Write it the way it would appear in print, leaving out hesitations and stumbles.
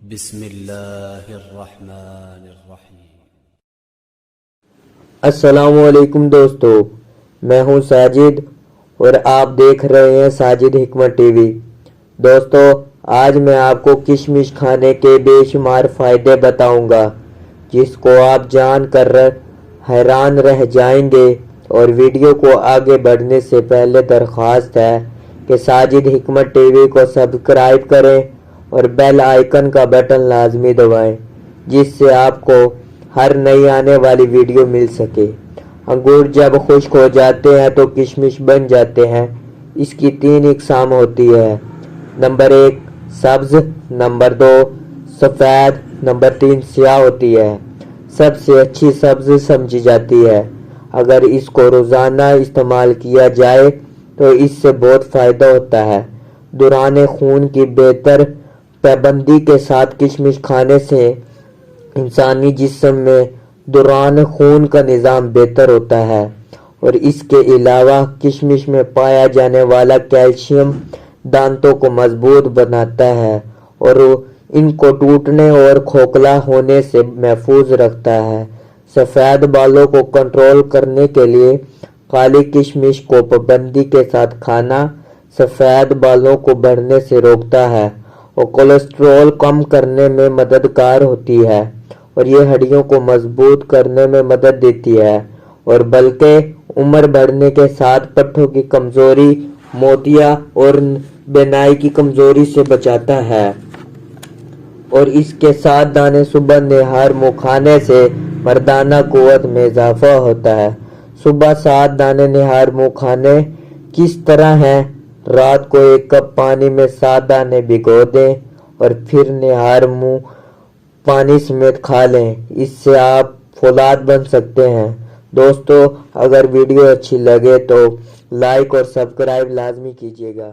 بسم اللہ الرحمن الرحیم۔ السلام علیکم دوستو، میں ہوں ساجد اور آپ دیکھ رہے ہیں ساجد حکمت ٹی وی۔ دوستو، آج میں آپ کو کشمش کھانے کے بے شمار فائدے بتاؤں گا جس کو آپ جان کر حیران رہ جائیں گے۔ اور ویڈیو کو آگے بڑھنے سے پہلے درخواست ہے کہ ساجد حکمت ٹی وی کو سبسکرائب کریں اور بیل آئیکن کا بٹن لازمی دبائیں جس سے آپ کو ہر نئی آنے والی ویڈیو مل سکے۔ انگور جب خشک ہو جاتے ہیں تو کشمش بن جاتے ہیں۔ اس کی 3 اقسام ہوتی ہے۔ نمبر 1 سبز، نمبر 2 سفید، نمبر 3 سیاہ ہوتی ہے۔ سب سے اچھی سبز سمجھی جاتی ہے۔ اگر اس کو روزانہ استعمال کیا جائے تو اس سے بہت فائدہ ہوتا ہے۔ دوران خون کی بہتر پابندی کے ساتھ کشمش کھانے سے انسانی جسم میں دوران خون کا نظام بہتر ہوتا ہے، اور اس کے علاوہ کشمش میں پایا جانے والا کیلشیم دانتوں کو مضبوط بناتا ہے اور ان کو ٹوٹنے اور کھوکھلا ہونے سے محفوظ رکھتا ہے۔ سفید بالوں کو کنٹرول کرنے کے لیے کالی کشمش کو پابندی کے ساتھ کھانا سفید بالوں کو بڑھنے سے روکتا ہے اور کولیسٹرول کم کرنے میں مددگار ہوتی ہے، اور یہ ہڈیوں کو مضبوط کرنے میں مدد دیتی ہے، اور بلکہ عمر بڑھنے کے ساتھ پٹھوں کی کمزوری، موتیا اور بینائی کی کمزوری سے بچاتا ہے۔ اور اس کے 7 دانے صبح نہار منہ کھانے سے مردانہ قوت میں اضافہ ہوتا ہے۔ صبح 7 دانے نہار منہ کھانے کس طرح ہیں؟ رات کو 1 کپ پانی میں 7 دانے بھگو دیں اور پھر نہار منہ پانی سمیت کھا لیں۔ اس سے آپ فولاد بن سکتے ہیں۔ دوستو، اگر ویڈیو اچھی لگے تو لائک اور سبسکرائب لازمی کیجیے گا۔